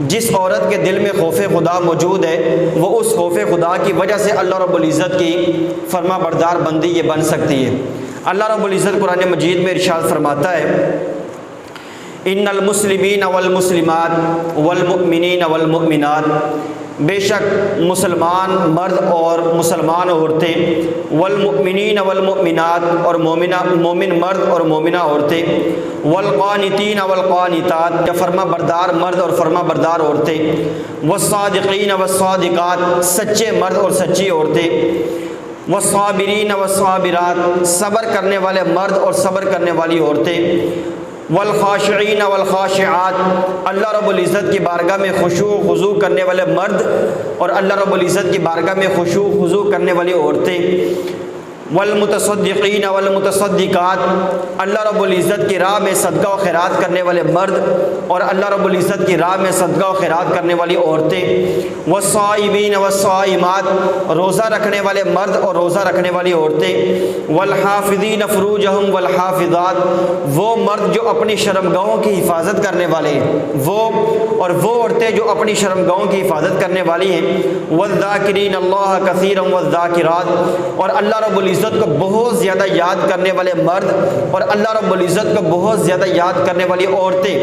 جس عورت کے دل میں خوف خدا موجود ہے وہ اس خوف خدا کی وجہ سے اللہ رب العزت کی فرما بردار بندی یہ بن سکتی ہے۔ اللہ رب العزت قرآن مجید میں ارشاد فرماتا ہے ان المسلمین والمسلمات والمؤمنین والمؤمنات، بے شک مسلمان مرد اور مسلمان عورتیں، والمؤمنین والمؤمنات اور مومن مرد اور مومنہ عورتیں، والقانتین والقانتات یا فرما بردار مرد اور فرما بردار عورتیں، والصادقین والصادقات سچے مرد اور سچی عورتیں، والصابرین والصابرات صبر کرنے والے مرد اور صبر کرنے والی عورتیں، والخاشعین والخاشعات اللہ رب العزت کی بارگاہ میں خشوع و خضوع کرنے والے مرد اور اللہ رب العزت کی بارگاہ میں خشوع و خضوع کرنے والی عورتیں، والمتصدقین والمتصدقات اللہ رب العزت کی راہ میں صدقہ و خیرات کرنے والے مرد اور اللہ رب العزت کی راہ میں صدقہ و خیرات کرنے والی عورتیں، والصائمین والصائمات روزہ رکھنے والے مرد اور روزہ رکھنے والی عورتیں، والحافظین فروجہم والحافظات وہ مرد جو اپنی شرمگاہوں کی حفاظت کرنے والے ہیں، وہ عورتیں جو اپنی شرمگاہوں کی حفاظت کرنے والی ہیں، والذاکرین اللہ کثیرا والذاکرات اور اللہ رب العزت کو بہت زیادہ یاد کرنے والے مرد اور اللہ رب العزت کو بہت زیادہ یاد کرنے والی عورتیں،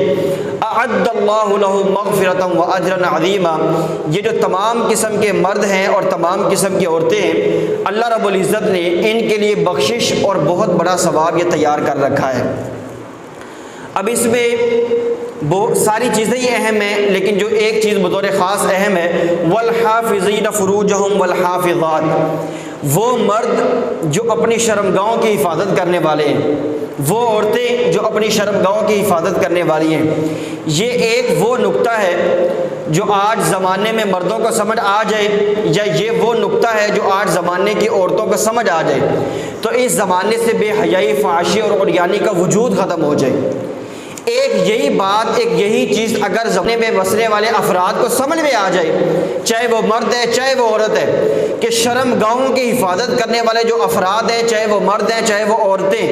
اعد اللہ لہم مغفرۃ واجرا عظیما یہ جو تمام قسم کے مرد ہیں اور تمام قسم کی عورتیں ہیں اللہ رب العزت نے ان کے لیے بخشش اور بہت بڑا ثواب یہ تیار کر رکھا ہے۔ اب اس میں بہت ساری چیزیں ہی اہم ہیں لیکن جو ایک چیز بطور خاص اہم ہے، والحافظین فروجہم والحافظات وہ مرد جو اپنی شرمگاہوں کی حفاظت کرنے والے ہیں، وہ عورتیں جو اپنی شرمگاہوں کی حفاظت کرنے والی ہیں۔ یہ ایک وہ نقطہ ہے جو آج زمانے میں مردوں کو سمجھ آ جائے یا یہ وہ نقطہ ہے جو آج زمانے کی عورتوں کو سمجھ آ جائے تو اس زمانے سے بے حیائی، فحاشی اور عریانی کا وجود ختم ہو جائے۔ ایک یہی بات، ایک یہی چیز اگر زمانے میں بسنے والے افراد کو سمجھ میں آ جائے، چاہے وہ مرد ہے چاہے وہ عورت ہے، کہ شرمگاہوں کی حفاظت کرنے والے جو افراد ہیں، چاہے وہ مرد ہیں چاہے وہ عورتیں،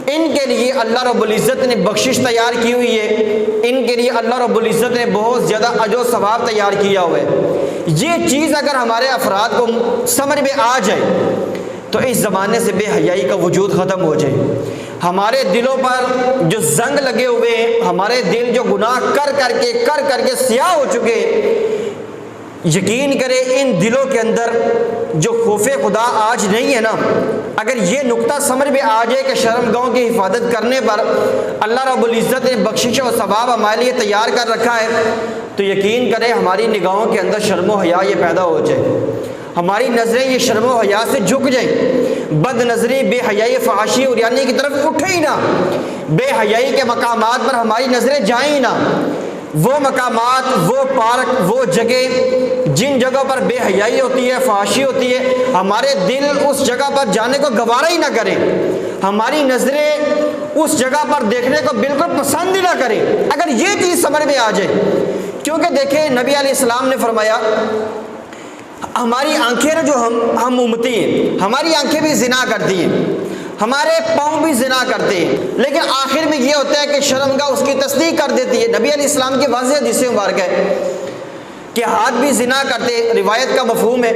ان کے لیے اللہ رب العزت نے بخشش تیار کی ہوئی ہے، ان کے لیے اللہ رب العزت نے بہت زیادہ اجر و ثواب تیار کیا ہوا ہے۔ یہ چیز اگر ہمارے افراد کو سمجھ میں آ جائے تو اس زمانے سے بے حیائی کا وجود ختم ہو جائے۔ ہمارے دلوں پر جو زنگ لگے ہوئے ہیں، ہمارے دل جو گناہ کر کر کے سیاہ ہو چکے، یقین کرے ان دلوں کے اندر جو خوف خدا آج نہیں ہے نا، اگر یہ نقطہ سمجھ میں آ جائے کہ شرمگاہوں کی حفاظت کرنے پر اللہ رب العزت نے بخشش و ثواب ہمارے لیے تیار کر رکھا ہے تو یقین کرے ہماری نگاہوں کے اندر شرم و حیا یہ پیدا ہو جائے، ہماری نظریں یہ شرم و حیا سے جھک جائیں، بد نظری، بے حیائی، فحاشی اور عریانی کی طرف اٹھے ہی نہ، بے حیائی کے مقامات پر ہماری نظریں جائیں ہی نہ۔ وہ مقامات، وہ پارک، وہ جگہ جن جگہوں پر بے حیائی ہوتی ہے، فحاشی ہوتی ہے، ہمارے دل اس جگہ پر جانے کو گوارا ہی نہ کریں، ہماری نظریں اس جگہ پر دیکھنے کو بالکل پسند ہی نہ کریں اگر یہ چیز سمجھ میں آ جائے۔ کیونکہ دیکھیں نبی علیہ السلام نے فرمایا ہماری آنکھیں جو ہم امتی ہیں، ہماری آنکھیں بھی زنا کرتی ہیں، ہمارے پاؤں بھی زنا کرتے ہیں، لیکن آخر میں یہ ہوتا ہے کہ شرمگاہ اس کی تصدیق کر دیتی ہے۔ نبی علیہ السلام کی واضح حدیث مبارک ہے کہ ہاتھ بھی زنا کرتے، روایت کا مفہوم ہے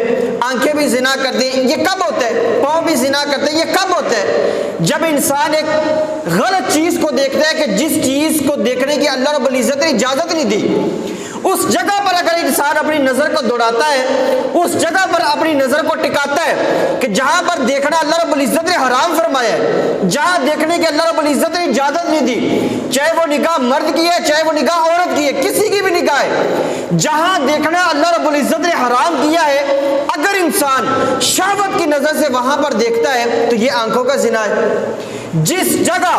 آنکھیں بھی زنا کرتے ہیں۔ یہ کب ہوتا ہے؟ پاؤں بھی زنا کرتے ہیں۔ یہ کب ہوتا ہے؟ جب انسان ایک غلط چیز کو دیکھتا ہے کہ جس چیز کو دیکھنے کی اللہ رب العزت نے اجازت نہیں دی، اس جگہ پر اگر انسان اپنی نظر کو دوڑاتا ہے، اس جگہ پر اپنی نظر کو ٹکاتا ہے کہ جہاں پر دیکھنا اللہ رب العزت نے حرام فرمایا ہے، جہاں دیکھنے کی اللہ رب العزت نے اجازت نہیں دی، چاہے وہ نگاہ مرد کی ہے چاہے وہ نگاہ عورت کی ہے، کسی کی بھی نگاہ ہے، جہاں دیکھنا اللہ رب العزت نے حرام کیا ہے، اگر انسان شہوت کی نظر سے وہاں پر دیکھتا ہے تو یہ آنکھوں کا زنا ہے۔ جس جگہ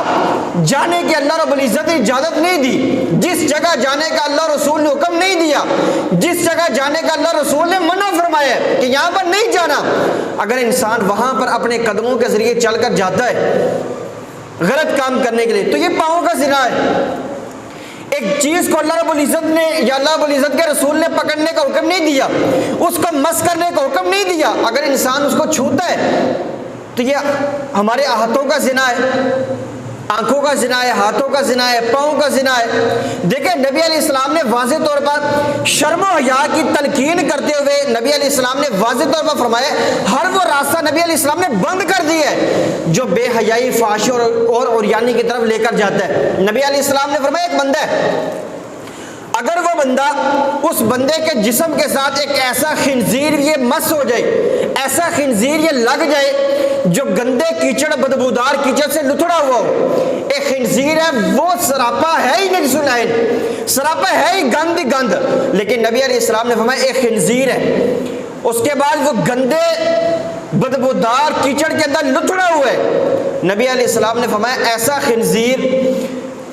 جانے کی اللہ رب العزت نے اجازت نہیں دی، جس جگہ جانے کا اللہ رسول نے حکم نہیں دیا، جس جگہ جانے کا اللہ رسول نے منع فرمایا ہے کہ یہاں پر نہیں جانا، اگر انسان وہاں پر اپنے قدموں کے ذریعے چل کر جاتا ہے غلط کام کرنے کے لیے تو یہ پاؤں کا زنا ہے۔ ایک چیز کو اللہ رب العزت نے یا اللہ رب العزت کے رسول نے پکڑنے کا حکم نہیں دیا، اس کو مس کرنے کا حکم نہیں دیا، اگر انسان اس کو چھوتا ہے تو یہ ہمارے ہاتھوں کا زنا ہے۔ آنکھوں کا زنا ہے، ہاتھوں کا زنا ہے، پاؤں کا زنا ہے۔ دیکھیں نبی علیہ السلام نے واضح طور پر شرم و حیا کی تلقین کرتے ہوئے نبی علیہ السلام نے واضح طور پر فرمایا ہر وہ راستہ نبی علیہ السلام نے بند کر دیا ہے جو بے حیائی، فحاشی اور عریانی کی طرف لے کر جاتا ہے۔ نبی علیہ السلام نے فرمایا ایک بندہ ہے، اگر وہ بندہ اس بندے کے جسم کے ساتھ ایک ایسا خنزیر یہ مس ہو جائے، ایسا خنزیر یہ لگ جائے جو گندے کیچڑ، بدبودار کیچڑ سے لتھڑا ہوا ہو، ایک خنزیر ہے وہ سراپا ہے ہی نجس العین، سراپا ہے ہی گند ہی گند، لیکن نبی علیہ السلام نے فرمایا ایک خنزیر ہے، اس کے بعد وہ گندے بدبودار کیچڑ کے اندر لتھڑا ہوا ہے، نبی علیہ السلام نے فرمایا ایسا خنزیر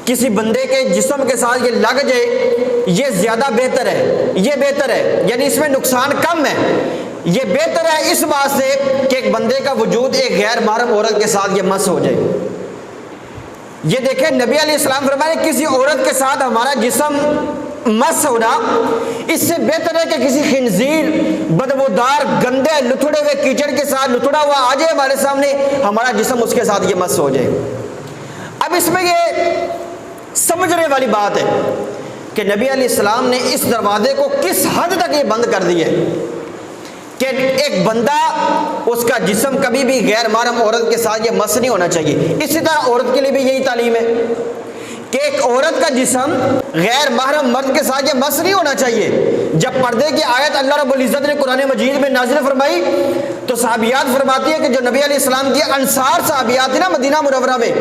کسی بندے کے جسم کے ساتھ یہ لگ جائے یہ زیادہ بہتر ہے، یہ بہتر ہے، یعنی اس میں نقصان کم ہے، یہ بہتر ہے اس بات سے کہ ایک بندے کا وجود ایک غیر محرم عورت کے ساتھ یہ مس ہو جائے۔ یہ دیکھیں نبی علیہ السلام فرمائے کسی عورت کے ساتھ ہمارا جسم مس ہونا اس سے بہتر ہے کہ کسی خنزیر، بدبودار، گندے لتھڑے ہوئے کیچڑ کے ساتھ لتھڑا ہوا آ جائے ہمارے سامنے، ہمارا جسم اس کے ساتھ یہ مس ہو جائے۔ اب اس میں یہ سمجھنے والی بات ہے کہ نبی علیہ السلام نے اس دروازے کو کس حد تک یہ بند کر دیا ہے کہ ایک بندہ اس کا جسم کبھی بھی غیر محرم عورت کے ساتھ یہ مس نہیں ہونا چاہیے۔ اسی طرح عورت کے لیے بھی یہی تعلیم ہے کہ ایک عورت کا جسم غیر محرم مرد کے ساتھ یہ مس نہیں ہونا چاہیے۔ جب پردے کی آیت اللہ رب العزت نے قرآن مجید میں نازل فرمائی تو صحابیات فرماتی ہے کہ جو نبی علیہ السلام کی انصار صحابیات تھی نا مدینہ منورہ میں،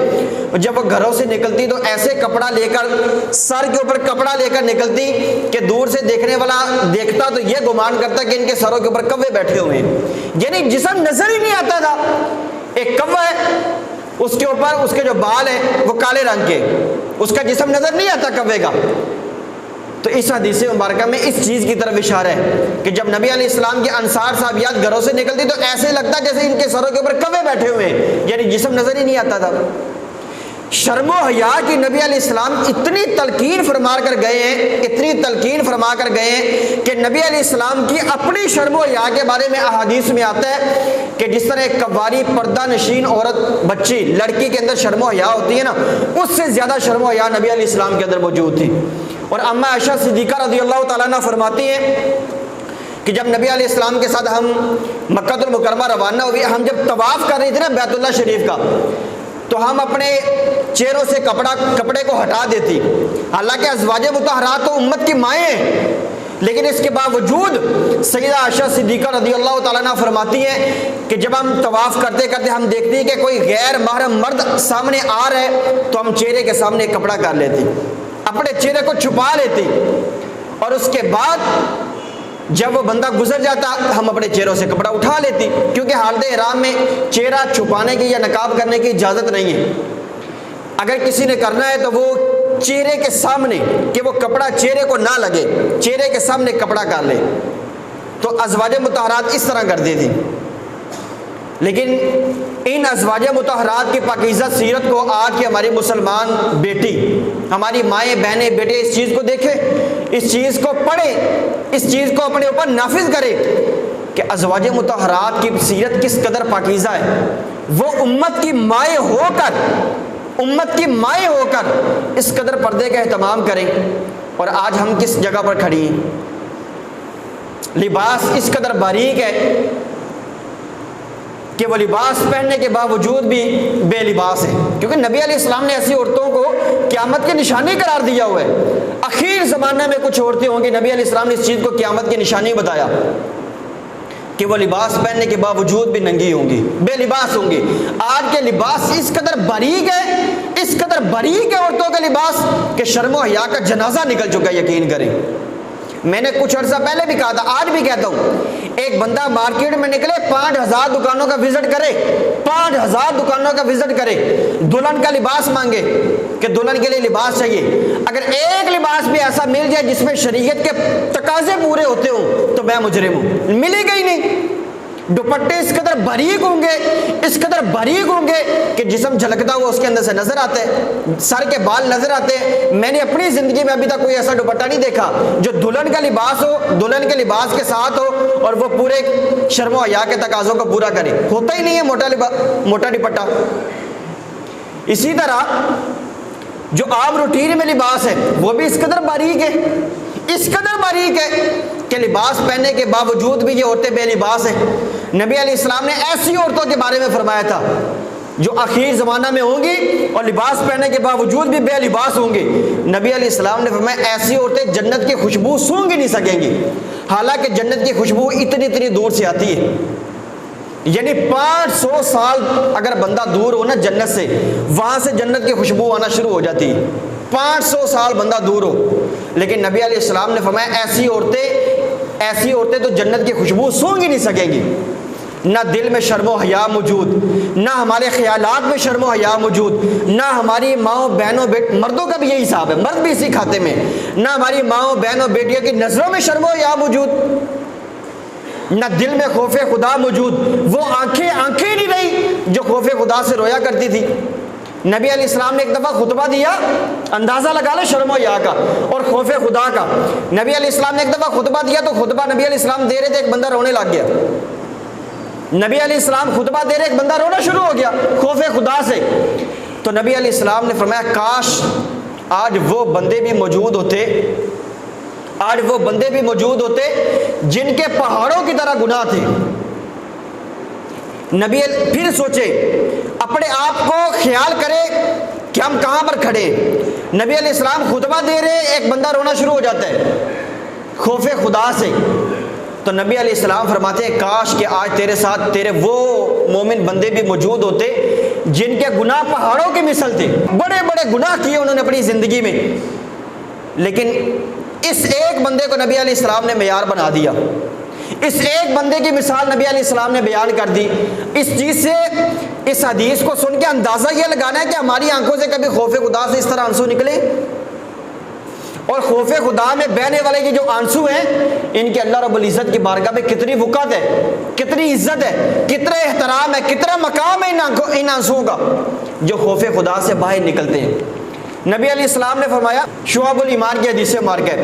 جب وہ گھروں سے نکلتی تو ایسے کپڑا لے کر، سر کے اوپر کپڑا لے کر نکلتی کہ دور سے دیکھنے والا دیکھتا تو یہ گمان کرتا کہ ان کے سروں کے اوپر کوے بیٹھے ہوئے ہیں، یعنی جسم نظر ہی نہیں آتا تھا۔ ایک کوہ ہے، اس کے اوپر اس کے جو بال ہیں وہ کالے رنگ کے، اس کا جسم نظر نہیں آتا کوے کا۔ تو اس حدیث مبارکہ میں اس چیز کی طرف اشارہ ہے کہ جب نبی علیہ السلام کے انصار صحابیات گھروں سے نکلتی تو ایسے لگتا جیسے ان کے سروں کے اوپر کوے بیٹھے ہوئے ہیں، یعنی جسم نظر ہی نہیں آتا تھا۔ شرم و حیا کی نبی علیہ السلام اتنی تلقین فرما کر گئے ہیں، اتنی تلقین فرما کر گئے ہیں کہ نبی علیہ السلام کی اپنی شرم و حیا کے بارے میں احادیث میں آتا ہے کہ جس طرح ایک قواری پردہ نشین عورت، بچی، لڑکی کے اندر شرم و حیا ہوتی ہے نا، اس سے زیادہ شرم و حیا نبی علیہ السلام کے اندر موجود تھی۔ اور اماں عائشہ صدیقہ رضی اللہ تعالیٰ عنہ فرماتی ہیں کہ جب نبی علیہ السلام کے ساتھ ہم مکہ المکرمہ روانہ ہوئے، ہم جب طواف کر رہے تھے نا بیت اللہ شریف کا، تو ہم اپنے چہروں سے کپڑے کو ہٹا دیتی، حالانکہ ازواج مطہرات تو امت کی مائیں ہیں، لیکن اس کے باوجود سیدہ عائشہ صدیقہ رضی اللہ تعالیٰ عنہ فرماتی ہیں کہ جب ہم طواف کرتے کرتے ہم دیکھتی ہیں کہ کوئی غیر محرم مرد سامنے آ رہا ہے تو ہم چہرے کے سامنے کپڑا کر لیتی، اپنے چہرے کو چھپا لیتی، اور اس کے بعد جب وہ بندہ گزر جاتا ہم اپنے چہروں سے کپڑا اٹھا لیتی، کیونکہ حالت احرام میں چہرہ چھپانے کی یا نقاب کرنے کی اجازت نہیں ہے۔ اگر کسی نے کرنا ہے تو وہ چہرے کے سامنے، کہ وہ کپڑا چہرے کو نہ لگے، چہرے کے سامنے کپڑا کر لے، تو ازواج مطہرات اس طرح کرتی تھی۔ لیکن ان ازواج مطہرات کی پاکیزہ سیرت کو آج کی ہماری مسلمان بیٹی، ہماری مائیں، بہنیں، بیٹے اس چیز کو دیکھیں، اس چیز کو پڑھیں، اس چیز کو اپنے اوپر نافذ کریں کہ ازواج مطہرات کی سیرت کس قدر پاکیزہ ہے۔ وہ امت کی مائیں ہو کر، امت کی مائیں ہو کر اس قدر پردے کا اہتمام کریں، اور آج ہم کس جگہ پر کھڑی ہیں؟ لباس اس قدر باریک ہے کہ وہ لباس پہننے کے باوجود بھی بے لباس ہے، کیونکہ نبی علیہ السلام نے ایسی عورتوں کو قیامت کی نشانی قرار دیا ہوا ہے۔ اخیر زمانہ میں کچھ عورتیں ہوں گی، نبی علیہ السلام نے اس چیز کو قیامت کی نشانی بتایا کہ وہ لباس پہننے کے باوجود بھی ننگی ہوں گی، بے لباس ہوں گی۔ آج کے لباس اس قدر باریک ہے، اس قدر باریک ہے عورتوں کا لباس کہ شرم و حیا کا جنازہ نکل چکا ہے، یقین کریں۔ میں نے کچھ عرصہ پہلے بھی کہا تھا، آج بھی کہتا ہوں، ایک بندہ مارکیٹ میں نکلے 5000 دکانوں کا وزٹ کرے، 5000 دکانوں کا وزٹ کرے، دلہن کا لباس مانگے کہ دلہن کے لیے لباس چاہیے، اگر ایک لباس بھی ایسا مل جائے جس میں شریعت کے تقاضے پورے ہوتے ہوں تو میں مجرم ہوں، ملے گا ہی نہیں۔ دوپٹے اس قدر باریک ہوں گے، اس قدر باریک ہوں گے کہ جسم جھلکتا ہوا اس کے اندر سے نظر آتا ہے، سر کے بال نظر آتے ہیں۔ میں نے اپنی زندگی میں ابھی تک کوئی ایسا دوپٹہ نہیں دیکھا جو دلہن کا لباس ہو، دلہن کے لباس کے ساتھ ہو اور وہ پورے شرم و حیا کے تقاضوں کو پورا کرے، ہوتا ہی نہیں ہے موٹا دوپٹہ۔ اسی طرح جو عام روٹین میں لباس ہے وہ بھی اس قدر باریک ہے، اس قدر باریک ہے کہ لباس پہننے کے باوجود بھی یہ عورتیں بے لباس ہیں۔ نبی علیہ السلام نے ایسی عورتوں کے بارے میں فرمایا تھا جو آخر زمانہ میں ہوں گی اور لباس پہننے کے باوجود بھی بے لباس ہوں گی۔ نبی علیہ السلام نے فرمایا ایسی عورتیں جنت کی خوشبو سونگھ ہی نہیں سکیں گی، حالانکہ جنت کی خوشبو اتنی دور سے آتی ہے، یعنی 500 سال اگر بندہ دور ہو نا جنت سے، وہاں سے جنت کی خوشبو آنا شروع ہو جاتی ہے، 500 سال بندہ دور ہو، لیکن نبی علیہ السلام نے فرمایا ایسی عورتیں تو جنت کی خوشبو سونگھ ہی نہیں سکیں گی۔ نہ دل میں شرم و حیا موجود، نہ ہمارے خیالات میں شرم و حیا موجود، نہ ہماری ماؤں بہنوں مردوں کا بھی یہی حساب ہے، مرد بھی اسی کھاتے میں، نہ ہماری ماؤں بہنوں بیٹیوں کی نظروں میں شرم و حیا موجود، نہ دل میں خوف خدا موجود، وہ آنکھیں ہی نہیں رہی جو خوف خدا سے رویا کرتی تھی۔ نبی علیہ السلام نے ایک دفعہ خطبہ دیا، اندازہ لگا لے شرم و حیا کا اور خوف خدا کا۔ نبی علیہ السلام نے ایک دفعہ خطبہ دیا تو خطبہ نبی علیہ السلام دے رہے تھے، ایک بندہ رونے لگ گیا۔ نبی علیہ السلام خطبہ دے رہے ایک بندہ رونا شروع ہو گیا خوف خدا سے، تو نبی علیہ السلام نے فرمایا کاش آج وہ بندے بھی موجود ہوتے جن کے پہاڑوں کی طرح گناہ تھے۔ نبی پھر سوچے، اپنے آپ کو خیال کرے کہ ہم کہاں پر کھڑے۔ نبی علیہ السلام خطبہ دے رہے ایک بندہ رونا شروع ہو جاتا ہے خوف خدا سے، تو نبی علیہ السلام فرماتے ہیں کاش کہ آج تیرے ساتھ تیرے وہ مومن بندے بھی موجود ہوتے جن کے گناہ پہاڑوں کے مثل تھے، بڑے بڑے گناہ کیے انہوں نے اپنی زندگی میں، لیکن اس ایک بندے کو نبی علیہ السلام نے معیار بنا دیا، اس ایک بندے کی مثال نبی علیہ السلام نے بیان کر دی۔ اس چیز سے، اس حدیث کو سن کے اندازہ یہ لگانا ہے کہ ہماری آنکھوں سے کبھی خوف خدا سے اس طرح آنسو نکلے، اور خوف خدا میں بہنے والے کے جو آنسو ہیں ان کے اللہ رب العزت کی بارگاہ میں کتنی وقت ہے، کتنی عزت ہے، کتنا احترام ہے، کتنا مقام ہے ان آنسوؤں کا جو خوف خدا سے باہر نکلتے ہیں۔ نبی علیہ السلام نے فرمایا شعب الایمان کی حدیث سے مار کے،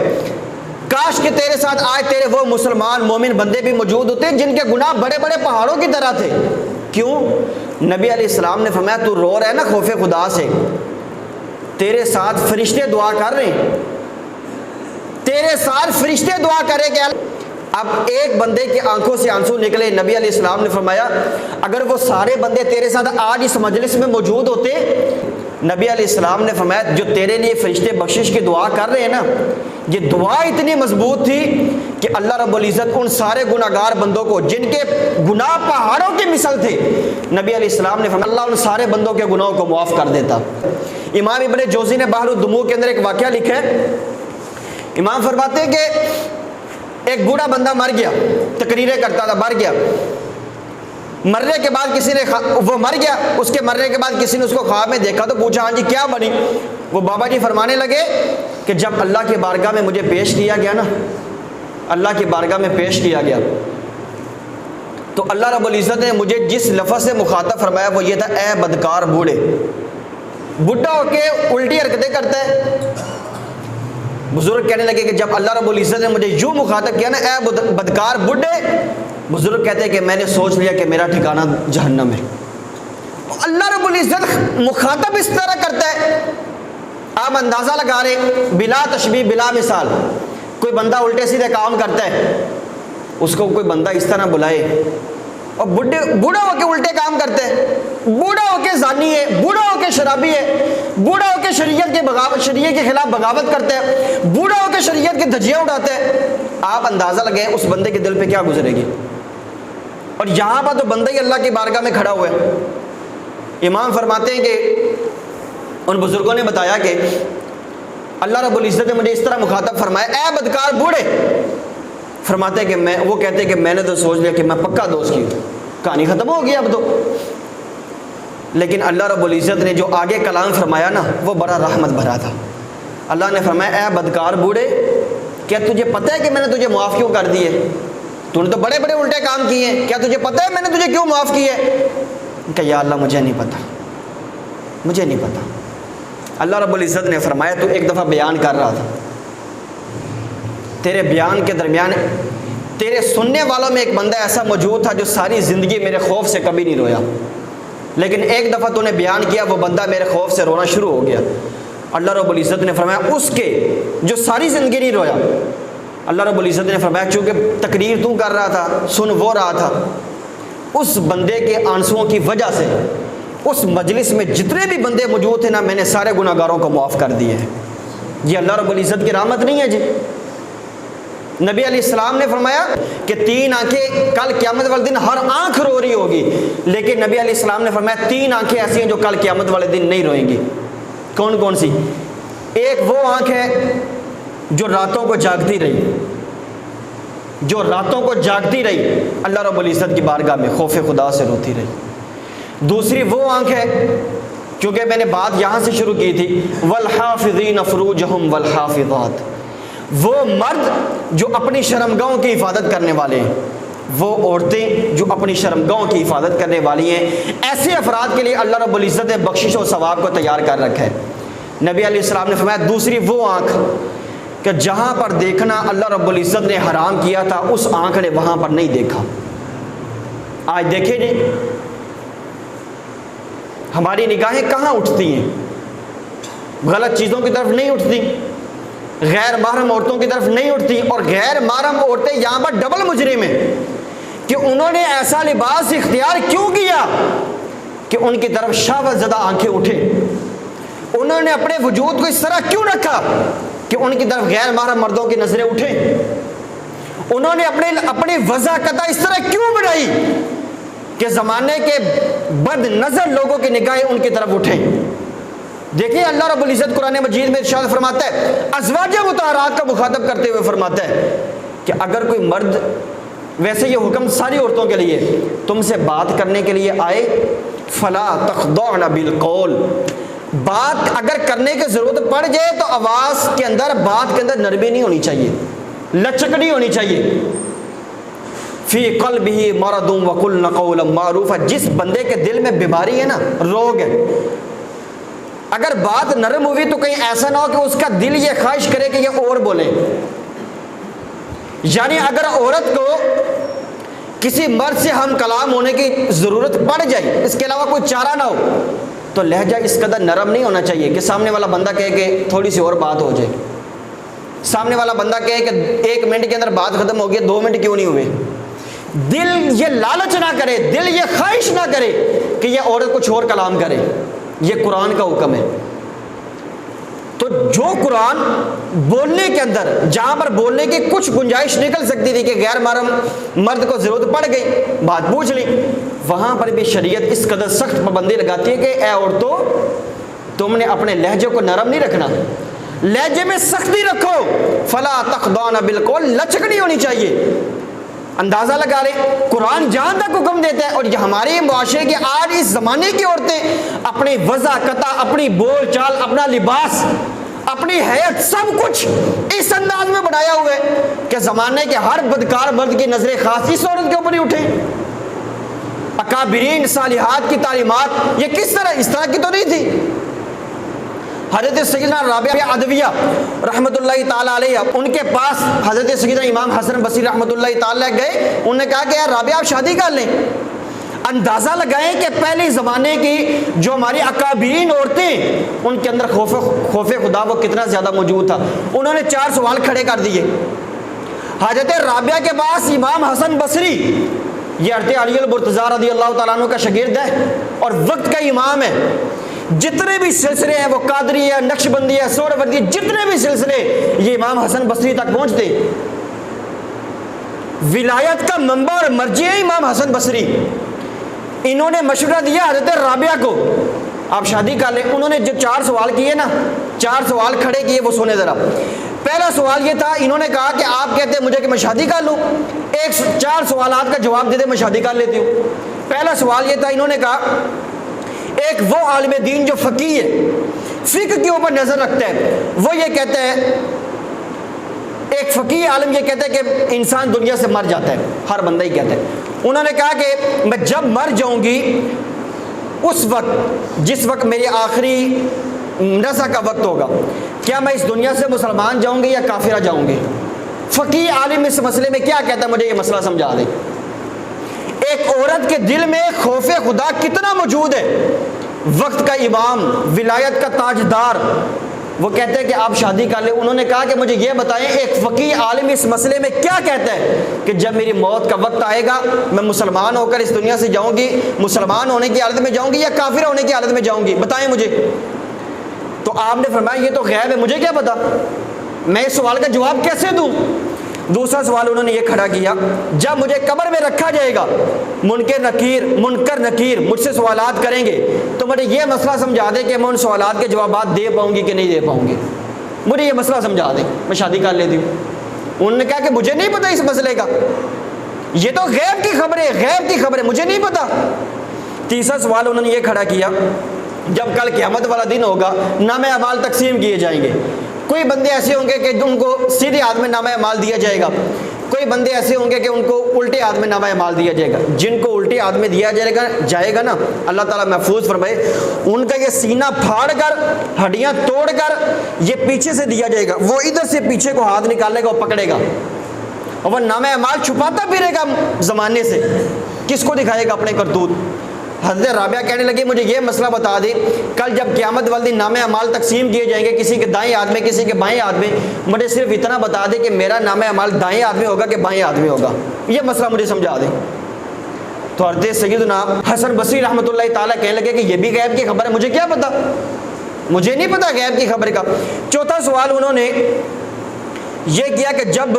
کاش کہ تیرے ساتھ آج تیرے وہ مسلمان مومن بندے بھی موجود ہوتے جن کے گناہ بڑے بڑے پہاڑوں کی طرح تھے۔ کیوں؟ نبی علیہ السلام نے فرمایا تو رو رہا ہے نا خوف خدا سے، تیرے ساتھ فرشتے دعا کر رہے ہیں، تیرے ساتھ فرشتے دعا کرے کہ اب ایک بندے کی آنکھوں سے آنسو نکلے۔ نبی علیہ السلام نے فرمایا اگر وہ سارے بندے تیرے ساتھ آج اس مجلس میں موجود ہوتے، نبی علیہ السلام نے فرمایا جو تیرے لیے فرشتے بخشش کی دعا کر رہے ہیں نا، یہ دعا اتنی مضبوط تھی کہ اللہ رب العزت ان سارے گناہگار بندوں کو جن کے گناہ پہاڑوں کی مثل تھے، نبی علیہ السلام نے فرمایا اللہ ان سارے بندوں کے گناہوں کو معاف کر دیتا۔ امام ابن جوزی نے بحر الدموع کے اندر ایک واقعہ لکھا ہے، امام فرماتے ہیں کہ ایک بوڑھا بندہ مر گیا، تقریریں کرتا تھا، مر گیا، مرنے کے بعد وہ مر گیا، اس کے مرنے کے بعد کسی نے اس کو خواب میں دیکھا تو پوچھا ہاں جی کیا بنی؟ وہ بابا جی فرمانے لگے کہ جب اللہ کی بارگاہ میں مجھے پیش کیا گیا نا، اللہ کی بارگاہ میں پیش کیا گیا تو اللہ رب العزت نے مجھے جس لفظ سے مخاطب فرمایا وہ یہ تھا اے بدکار بوڑھے۔ بڈھا ہو کے الٹی حرکتیں کرتا ہے، بزرگ کہنے لگے کہ جب اللہ رب العزت نے مجھے یوں مخاطب کیا نا اے بدکار بڈھے، بزرگ کہتے ہیں کہ میں نے سوچ لیا کہ میرا ٹھکانہ جہنم ہے۔ اللہ رب العزت مخاطب اس طرح کرتا ہے، آپ اندازہ لگا رہے بلا تشبیہ بلا مثال، کوئی بندہ الٹے سیدھے کام کرتا ہے، اس کو کوئی بندہ اس طرح بلائے اور بوڑھا ہو کے الٹے کام کرتے ہیں، بوڑھا ہو کے زانی ہے، بوڑھا ہو کے شرابی ہے، بوڑھا ہو کے شریعت کے خلاف بغاوت کرتے ہیں، بوڑھا ہو کے شریعت کی دھجیاں اڑاتے ہیں، آپ اندازہ لگائیں اس بندے کے دل پہ کیا گزرے گی۔ اور یہاں پر تو بندہ ہی اللہ کی بارگاہ میں کھڑا ہوا ہے۔ امام فرماتے ہیں کہ ان بزرگوں نے بتایا کہ اللہ رب العزت نے مجھے اس طرح مخاطب فرمایا اے بدکار بوڑھے، فرماتے ہیں کہ وہ کہتے ہیں کہ میں نے تو سوچ لیا کہ میں پکا دوست کی ہوں، کہانی ختم ہو گئی اب تو۔ لیکن اللہ رب العزت نے جو آگے کلام فرمایا نا وہ بڑا رحمت بھرا تھا۔ اللہ نے فرمایا اے بدکار بوڑھے، کیا تجھے پتہ ہے کہ میں نے تجھے معاف کیوں کر دیے؟ تو نے تو بڑے بڑے الٹے کام کیے ہیں، کیا تجھے پتہ ہے میں نے تجھے کیوں معاف کیے؟ کہ یا اللہ مجھے نہیں پتہ، مجھے نہیں پتہ۔ اللہ رب العزت نے فرمایا تو ایک دفعہ بیان کر رہا تھا، تیرے بیان کے درمیان تیرے سننے والوں میں ایک بندہ ایسا موجود تھا جو ساری زندگی میرے خوف سے کبھی نہیں رویا، لیکن ایک دفعہ تو نے بیان کیا وہ بندہ میرے خوف سے رونا شروع ہو گیا. اللہ رب العزت نے فرمایا اس کے جو ساری زندگی نہیں رویا. اللہ رب العزت نے فرمایا چونکہ تقریر تو کر رہا تھا, سن وہ رہا تھا, اس بندے کے آنسوؤں کی وجہ سے اس مجلس میں جتنے بھی بندے موجود تھے نا, میں نے سارے گناہ گاروں کو معاف کر دیے ہیں. یہ اللہ رب العزت کی رحمت نہیں ہے جی. نبی علیہ السلام نے فرمایا کہ 3 آنکھیں کل قیامت والے دن ہر آنکھ رو رہی ہوگی, لیکن نبی علیہ السلام نے فرمایا 3 آنکھیں ایسی ہیں جو کل قیامت والے دن نہیں روئیں گی. کون کون سی؟ ایک وہ آنکھ ہے جو راتوں کو جاگتی رہی, جو راتوں کو جاگتی رہی, اللہ رب العزت کی بارگاہ میں خوف خدا سے روتی رہی. دوسری وہ آنکھ ہے, کیونکہ میں نے بات یہاں سے شروع کی تھی, والحافظین فروجہم والحافظات, وہ مرد جو اپنی شرمگاہوں کی حفاظت کرنے والے ہیں, وہ عورتیں جو اپنی شرمگاہوں کی حفاظت کرنے والی ہیں, ایسے افراد کے لیے اللہ رب العزت نے بخشش و ثواب کو تیار کر رکھا ہے. نبی علیہ السلام نے فرمایا دوسری وہ آنکھ کہ جہاں پر دیکھنا اللہ رب العزت نے حرام کیا تھا اس آنکھ نے وہاں پر نہیں دیکھا. آج دیکھیں جی ہماری نگاہیں کہاں اٹھتی ہیں؟ غلط چیزوں کی طرف نہیں اٹھتی, غیر محرم عورتوں کی طرف نہیں اٹھتی. اور غیر محرم عورتیں یہاں پر ڈبل مجرم ہیں کہ انہوں نے ایسا لباس اختیار کیوں کیا کہ ان کی طرف شہوت زدہ آنکھیں اٹھیں. انہوں نے اپنے وجود کو اس طرح کیوں رکھا کہ ان کی طرف غیر محرم مردوں کی نظریں اٹھیں. انہوں نے اپنی وضاحت اس طرح کیوں بنائی کہ زمانے کے بد نظر لوگوں کی نگاہیں ان کی طرف اٹھیں. دیکھیں اللہ رب العزت قرآن مجید میں ارشاد فرماتا ہے, ازواج مطہرات کا مخاطب کرتے ہوئے فرماتا ہے کہ اگر کوئی مرد, ویسے یہ حکم ساری عورتوں کے لیے, تم سے بات کرنے کے لیے آئے, فلا تخضعن بالقول, بات اگر کرنے کی ضرورت پڑ جائے تو آواز کے اندر, بات کے اندر نرمی نہیں ہونی چاہیے, لچک نہیں ہونی چاہیے. فی قلبہ مرض وقلن قولا معروفا, جس بندے کے دل میں بیماری ہے نا, روگ ہے, اگر بات نرم ہوئی تو کہیں ایسا نہ ہو کہ اس کا دل یہ خواہش کرے کہ یہ اور بولے. یعنی اگر عورت کو کسی مرد سے ہم کلام ہونے کی ضرورت پڑ جائے, اس کے علاوہ کوئی چارہ نہ ہو, تو لہجہ اس قدر نرم نہیں ہونا چاہیے کہ سامنے والا بندہ کہے کہ تھوڑی سی اور بات ہو جائے, سامنے والا بندہ کہے کہ 1 منٹ کے اندر بات ختم ہو گئی, 2 منٹ کیوں نہیں ہوئے. دل یہ لالچ نہ کرے, دل یہ خواہش نہ کرے کہ یہ عورت کچھ اور کلام کرے. یہ قرآن کا حکم ہے. تو جو قرآن بولنے کے اندر, جہاں پر بولنے کی کچھ گنجائش نکل سکتی تھی کہ غیر محرم مرد کو ضرورت پڑ گئی, بات پوچھ لی, وہاں پر بھی شریعت اس قدر سخت پابندی لگاتی ہے کہ اے عورتوں, تم نے اپنے لہجے کو نرم نہیں رکھنا, لہجے میں سختی رکھو. فلا تخضعن بالقول, لچک نہیں ہونی چاہیے. اندازہ لگا لیں قرآن جہاں تک حکم دیتا ہے, اور یہ ہمارے معاشرے کے آج اس زمانے کی عورتیں اپنی وضاحت, اپنی بول چال, اپنا لباس, اپنی حیت, سب کچھ اس انداز میں بنایا ہوا ہے کہ زمانے کے ہر بدکار مرد کی نظریں خاص اس عورت کے اوپر ہی اٹھیں. اکابرین صالحات کی تعلیمات یہ کس طرح, اس طرح کی تو نہیں تھی. حضرت سیدنا رابعہ عدویہ رحمۃ اللہ تعالیٰ علیہ, ان کے پاس حضرت سیدنا امام حسن بصری رحمۃ اللہ تعالیٰ گئے. انہوں نے کہا کہ یار رابعہ آپ شادی کر لیں. اندازہ لگائیں کہ پہلے زمانے کی جو ہماری اکابرین عورتیں, ان کے اندر خوف خدا وہ کتنا زیادہ موجود تھا. انہوں نے 4 سوال کھڑے کر دیے. حضرت رابعہ کے پاس امام حسن بصری, یہ حضرت علی المرتضیٰ رضی اللہ تعالیٰ عنہ کا شاگرد ہے اور وقت کا امام ہے. جتنے بھی سلسلے ہیں, وہ قادری ہے, نقشبندی ہے, سہروردی, جتنے بھی سلسلے, یہ امام حسن بصری تک پہنچتے. ولایت کا منبع اور مرجع ہے امام حسن بصری. انہوں نے مشورہ دیا حضرت رابعہ کو, آپ شادی کر لیں. انہوں نے جو 4 سوال کیے نا, 4 سوال کھڑے کیے, وہ سنیں ذرا. پہلا سوال یہ تھا, انہوں نے کہا کہ آپ کہتے ہیں مجھے کہ میں شادی کر لوں, 4 سوالات کا جواب دے دے, میں شادی کر لیتی ہوں. پہلا سوال یہ تھا, انہوں نے کہا ایک وہ عالم دین جو فقیہ ہے, فقہ کے اوپر نظر رکھتا ہے, وہ یہ کہتا ہے, ایک فقیہ عالم یہ کہتا ہے کہ انسان دنیا سے مر جاتا ہے, ہر بندہ ہی کہتا ہے. انہوں نے کہا کہ میں جب مر جاؤں گی اس وقت, جس وقت میری آخری نزع کا وقت ہوگا, کیا میں اس دنیا سے مسلمان جاؤں گی یا کافرہ جاؤں گی. فقیہ عالم اس مسئلے میں کیا کہتا ہے, مجھے یہ مسئلہ سمجھا دیں. ایک عورت کے دل میں خوف خدا کتنا موجود ہے. وقت کا امام، ولایت کا تاجدار، وہ کہتے ہیں کہ آپ شادی کر لیں. انہوں نے کہا کہ مجھے یہ بتائیں ایک فقیہ عالم اس مسئلے میں کیا کہتا ہے کہ جب میری موت کا وقت آئے گا میں مسلمان ہو کر اس دنیا سے جاؤں گی، مسلمان ہونے کی حالت میں جاؤں گی یا کافر ہونے کی حالت میں جاؤں گی، بتائیں مجھے. تو آپ نے فرمایا یہ تو غیب ہے، مجھے کیا پتا، میں اس سوال کا جواب کیسے دوں. دوسرا سوال انہوں نے یہ کھڑا کیا، جب مجھے قبر میں رکھا جائے گا منکر نکیر مجھ سے سوالات کریں گے تو مجھے یہ مسئلہ سمجھا دے کہ میں ان سوالات کے جوابات دے پاؤں گی کہ نہیں دے پاؤں گی. مجھے یہ مسئلہ سمجھا دیں، میں شادی کر لیتی ہوں. انہوں نے کہا کہ مجھے نہیں پتا اس مسئلے کا، یہ تو غیب کی خبر ہے، غیب کی خبر ہے، مجھے نہیں پتا. تیسرا سوال انہوں نے یہ کھڑا کیا، جب کل قیامت والا دن ہوگا نامہ اعمال تقسیم کیے جائیں گے. کوئی بندے ایسے ہوں گے کہ ان کو سیدھے ہاتھ میں نامہ اعمال دیا جائے گا، کوئی بندے ایسے ہوں گے کہ ان کو الٹے ہاتھ میں نامہ اعمال دیا جائے گا. جن کو الٹے ہاتھ میں دیا جائے گا نا، اللہ تعالیٰ محفوظ فرمائے، ان کا یہ سینہ پھاڑ کر ہڈیاں توڑ کر یہ پیچھے سے دیا جائے گا. وہ ادھر سے پیچھے کو ہاتھ نکالے گا اور پکڑے گا، اور وہ نامہ اعمال چھپاتا پھرے گا زمانے سے. کس کو دکھائے گا اپنے کرتوت. حضرت رابعہ کہنے لگے مجھے یہ مسئلہ بتا دے، کل جب قیامت والے دن نامہ اعمال تقسیم کیے جائیں گے، کسی کے دائیں ہاتھ میں کسی کے بائیں ہاتھ میں، مجھے صرف اتنا بتا دے کہ میرا نامہ اعمال دائیں ہاتھ میں ہوگا کہ بائیں ہاتھ میں ہوگا، یہ مسئلہ مجھے سمجھا دے. تو حضرت سیدنا حسن بصری رحمۃ اللہ تعالیٰ کہنے لگے کہ یہ بھی غیب کی خبر ہے، مجھے کیا پتا، مجھے نہیں پتا غیب کی خبر کا. چوتھا سوال انہوں نے یہ کیا کہ جب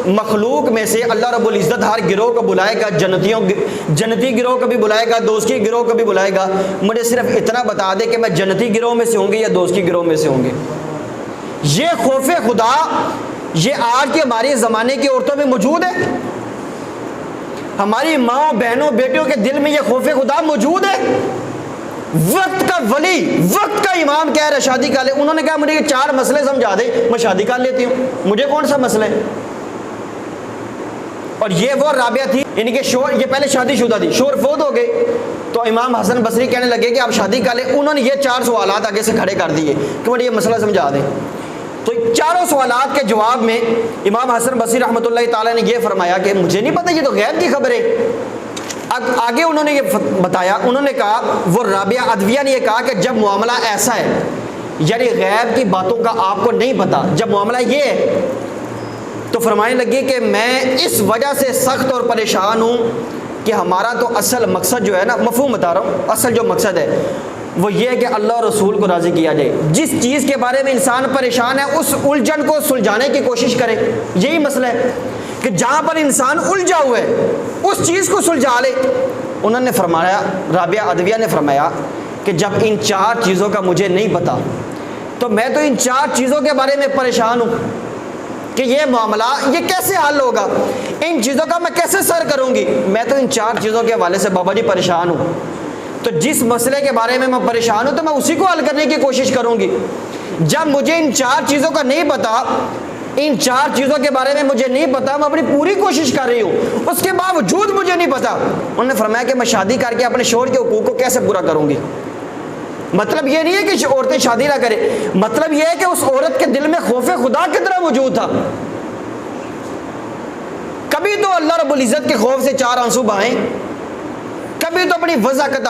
مخلوق میں سے اللہ رب العزت ہر گروہ کو بلائے گا، جنتی گروہ کو بھی بلائے گا، دوستی گروہ کو بھی بلائے گا، مجھے صرف اتنا بتا دے کہ میں جنتی گروہ میں سے ہوں گے یا دوستی گروہ میں سے ہوں گے. یہ خوف خدا یہ آج کے ہمارے زمانے کی عورتوں میں موجود ہے. ہماری ماں بہنوں بیٹیوں کے دل میں یہ خوف خدا موجود ہے. وقت کا ولی، وقت کا امام کہہ رہا ہے شادی کر لے. انہوں نے کہا مجھے یہ 4 مسئلے سمجھا دے، میں شادی کر لیتی ہوں، مجھے کون سا مسئلہ ہے. اور یہ وہ رابعہ تھی، یعنی کہ شوہر، یہ پہلے شادی شدہ تھی، شوہر فوت ہو گئے تو امام حسن بصری کہنے لگے کہ آپ شادی کر لیں. انہوں نے یہ 4 سوالات آگے سے کھڑے کر دیے کہ مجھے یہ مسئلہ سمجھا دیں. تو 4 سوالات کے جواب میں امام حسن بصری رحمۃ اللہ تعالیٰ نے یہ فرمایا کہ مجھے نہیں پتہ، یہ تو غیب کی خبر ہے. آگے انہوں نے یہ بتایا، انہوں نے کہا، وہ رابعہ ادویہ نے یہ کہا کہ جب معاملہ ایسا ہے، یعنی غیب کی باتوں کا آپ کو نہیں پتا، جب معاملہ یہ ہے تو فرمانے لگی کہ میں اس وجہ سے سخت اور پریشان ہوں کہ ہمارا تو اصل مقصد جو ہے نا، مفہوم بتا رہا ہوں، اصل جو مقصد ہے وہ یہ ہے کہ اللہ اور رسول کو راضی کیا جائے. جس چیز کے بارے میں انسان پریشان ہے اس الجھن کو سلجھانے کی کوشش کرے. یہی مسئلہ ہے کہ جہاں پر انسان الجھا ہوا ہے اس چیز کو سلجھا لے. انہوں نے فرمایا، رابعہ ادویہ نے فرمایا کہ جب ان 4 چیزوں کا مجھے نہیں پتا تو میں تو ان 4 چیزوں کے بارے میں پریشان ہوں کہ یہ معاملہ یہ کیسے حل ہوگا، ان چیزوں کا میں کیسے سر کروں گی. میں تو ان 4 چیزوں کے حوالے سے بابا جی پریشان ہوں. تو جس مسئلے کے بارے میں پریشان ہوں تو میں اسی کو حل کرنے کی کوشش کروں گی. جب مجھے ان 4 چیزوں کا نہیں پتا، ان 4 چیزوں کے بارے میں مجھے نہیں پتا، میں اپنی پوری کوشش کر رہی ہوں، اس کے باوجود مجھے نہیں پتا. انہوں نے فرمایا کہ میں شادی کر کے اپنے شوہر کے حقوق کو کیسے پورا کروں گی. مطلب یہ نہیں ہے کہ عورتیں شادی نہ کریں، مطلب یہ ہے کہ اس عورت کے دل میں خوف خدا کتنا موجود تھا. کبھی تو اللہ رب العزت کے خوف سے 4 آنسو بہائیں، کبھی تو اپنی وضاحت،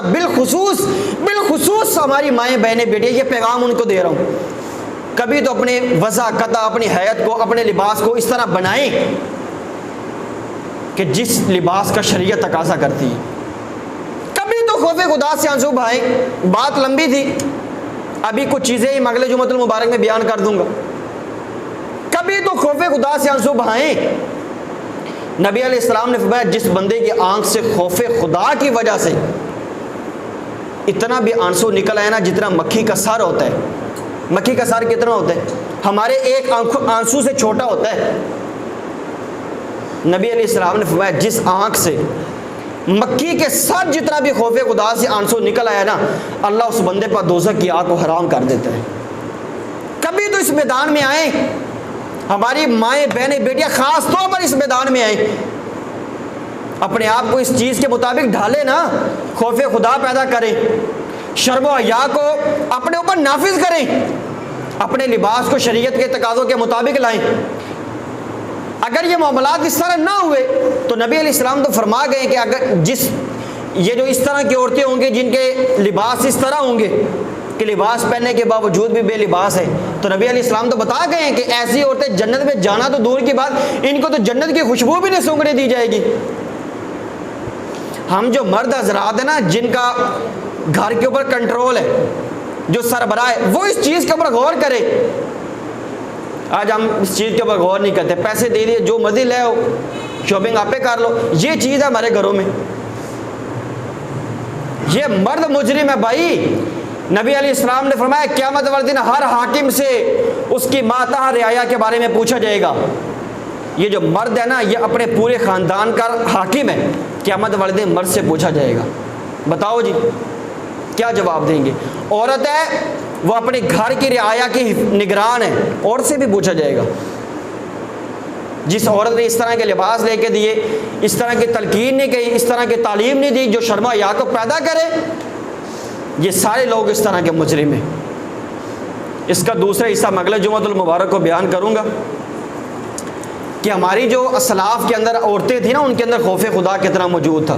بالخصوص ہماری مائیں بہنیں بیٹیاں، یہ پیغام ان کو دے رہا ہوں، کبھی تو اپنے وضاحت، اپنی حیات کو، اپنے لباس کو اس طرح بنائیں کہ جس لباس کا شریعت تقاضا کرتی ہے. کبھی تو خوف خدا سے آنسو بہائیں. بات لمبی تھی، ابھی کچھ چیزیں ہی اگلے جمعۃ المبارک میں بیان کر دوں گا. کبھی تو خوف خدا سے آنسو بہائیں. نبی علیہ السلام نے فرمایا جس بندے کی آنکھ سے خوف خدا کی وجہ سے اتنا بھی آنسو نکل آئے نا جتنا مکھی کا سر ہوتا ہے. مکھی کا سر کتنا ہوتا ہے؟ ہمارے ایک آنسو سے چھوٹا ہوتا ہے. نبی علیہ السلام نے فرمایا جس آنکھ سے مکھی کے سر جتنا بھی خوف خدا سے آنسو نکل آیا نا، اللہ اس بندے پر دوزخ کی آگ کو حرام کر دیتا ہے. کبھی تو اس میدان میں آئیں، ہماری مائیں بہنیں بیٹیاں خاص طور پر اس میدان میں آئیں، اپنے آپ کو اس چیز کے مطابق ڈھالے نا، خوف خدا پیدا کریں، شرم و حیا کو اپنے اوپر نافذ کریں، اپنے لباس کو شریعت کے تقاضوں کے مطابق لائیں. اگر یہ معاملات اس طرح نہ ہوئے تو نبی علیہ السلام تو فرما گئے کہ اگر یہ جو اس طرح کی عورتیں ہوں گی جن کے لباس اس طرح ہوں گے کہ لباس پہننے کے باوجود بھی بے لباس ہے، تو نبی علیہ السلام تو بتا گئے ہیں کہ ایسی عورتیں جنت میں جانا تو دور کی بات، ان کو تو جنت کی خوشبو بھی نہیں سونگنے دی جائے گی۔ ہم جو مرد حضرات ہیں نا، جن کا گھر کے اوپر کنٹرول ہے، جو سربراہ ہے، وہ اس چیز کے اوپر غور کرے۔ آج ہم اس چیز کے اوپر غور نہیں کرتے، پیسے دے دیے جو مرضی لے آؤ، شاپنگ آپ پہ کر لو، یہ چیز ہے ہمارے گھروں میں۔ یہ مرد مجرم ہے بھائی۔ نبی علیہ السلام نے فرمایا قیامت والے دن ہر حاکم سے اس کی ماتحت رعایا کے بارے میں پوچھا جائے گا۔ یہ جو مرد ہے نا، یہ اپنے پورے خاندان کا حاکم ہے، قیامت والے دن مرد سے پوچھا جائے گا۔ بتاؤ جی کیا جواب دیں گے؟ عورت ہے وہ اپنے گھر کی رعایا کی نگران ہے، عورت سے بھی پوچھا جائے گا۔ جس عورت نے اس طرح کے لباس لے کے دیے، اس طرح کی تلقین نہیں کی، اس طرح کی تعلیم نہیں دی جو شرم و حیا کو پیدا کرے، یہ سارے لوگ اس طرح کے مجرم ہیں۔ اس کا دوسرا حصہ میں اگلے جمعۃ المبارک کو بیان کروں گا کہ ہماری جو اسلاف کے اندر عورتیں تھیں نا، ان کے اندر خوف خدا کتنا موجود تھا۔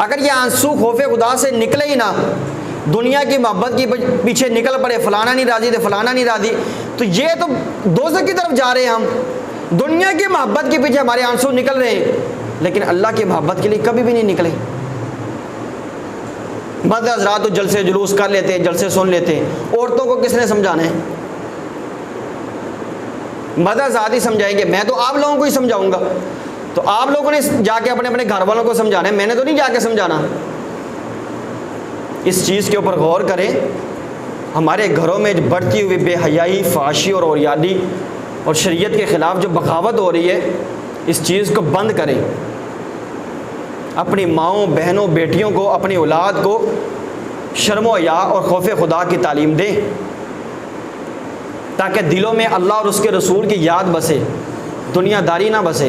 اگر یہ آنسو خوف خدا سے نکلے ہی نہ، دنیا کی محبت کے پیچھے نکل پڑے، فلانا نہیں راضی تھے، فلانا نہیں راضی، تو یہ تو دوزخ کی طرف جا رہے ہیں۔ ہم دنیا کی محبت کے پیچھے ہمارے آنسو نکل رہے ہیں، لیکن اللہ کی محبت کے لیے کبھی بھی نہیں نکلے۔ مرد حضرات تو جلسے جلوس کر لیتے ہیں، جلسے سن لیتے ہیں، عورتوں کو کس نے سمجھانا ہے؟ مرد حضرات ہی سمجھائیں گے۔ میں تو آپ لوگوں کو ہی سمجھاؤں گا، تو آپ لوگوں نے جا کے اپنے اپنے گھر والوں کو سمجھانا ہے، میں نے تو نہیں جا کے سمجھانا۔ اس چیز کے اوپر غور کریں۔ ہمارے گھروں میں بڑھتی ہوئی بے حیائی، فحاشی اور عریانی اور شریعت کے خلاف جو بغاوت ہو رہی ہے، اس چیز کو بند کریں۔ اپنی ماؤں، بہنوں، بیٹیوں کو، اپنی اولاد کو شرم و حیا اور خوف خدا کی تعلیم دیں، تاکہ دلوں میں اللہ اور اس کے رسول کی یاد بسے، دنیا داری نہ بسے۔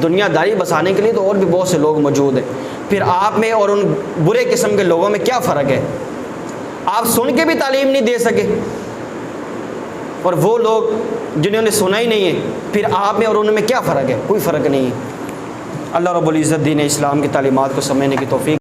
دنیا داری بسانے کے لیے تو اور بھی بہت سے لوگ موجود ہیں۔ پھر آپ میں اور ان برے قسم کے لوگوں میں کیا فرق ہے؟ آپ سن کے بھی تعلیم نہیں دے سکے، اور وہ لوگ جنہوں نے سنا ہی نہیں ہے، پھر آپ میں اور ان میں کیا فرق ہے؟ کوئی فرق نہیں ہے۔ اللہ رب العزت دین اسلام کی تعلیمات کو سمجھنے کی توفیق